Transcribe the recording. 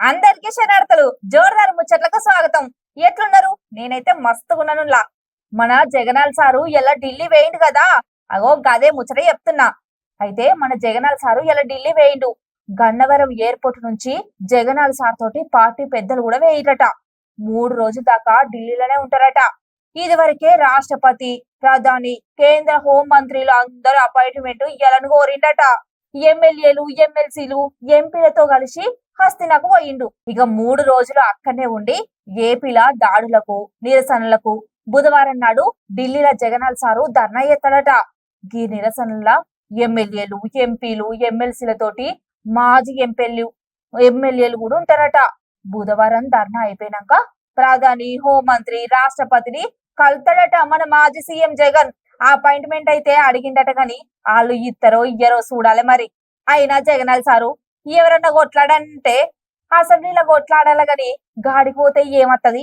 అందరికీ శనార్థులు జోర్దార్ ముచ్చట్లకు స్వాగతం. ఎట్లున్నారు? నేనైతే మస్తుగున్నానులా. మన జగనాల్ సారు ఎలా ఢిల్లీ వేయిండు కదా, అగో గదే ముచ్చట చెప్తున్నా. అయితే మన జగనాల్ సారు ఎలా ఢిల్లీ వేయిండు. గన్నవరం ఎయిర్పోర్ట్ నుంచి జగనాల్ సార్ తోటి పార్టీ పెద్దలు కూడా వేయిరట. 3 రోజుల దాకా ఢిల్లీలోనే ఉంటారట. ఇది వరకే రాష్ట్రపతి, ప్రధాని, కేంద్ర హోం మంత్రులు అందరూ అపాయింట్మెంట్ ఎలను కోరిండట. ఎమ్మెల్యేలు, ఎమ్మెల్సీలు, ఎంపీలతో కలిసి హస్తినకు పోయిండు. ఇక 3 రోజులు అక్కడనే ఉండి ఏపీల దాడులకు, నిరసనలకు బుధవారం నాడు ఢిల్లీలో జగనాల్ సారు ధర్నా ఎత్తాడట. ఈ నిరసనల ఎమ్మెల్యేలు, ఎంపీలు, ఎమ్మెల్సీలతోటి మాజీ ఎమ్మెల్యేలు కూడా ఉంటారట. బుధవారం ధర్నా అయిపోయినాక ప్రధాని, హోంమంత్రి, రాష్ట్రపతిని కలుతాడట మన మాజీ సీఎం జగన్. ఆ అపాయింట్మెంట్ అయితే అడిగిండట గాని వాళ్ళు ఇద్దరో ఇయ్యరో చూడాలి మరి. అయినా జగనాల్ సారు ఎవరన్నా కొట్లాడంటే అసెంబ్లీలో కొట్లాడాలి గాని గాడికి పోతే ఏమత్తది?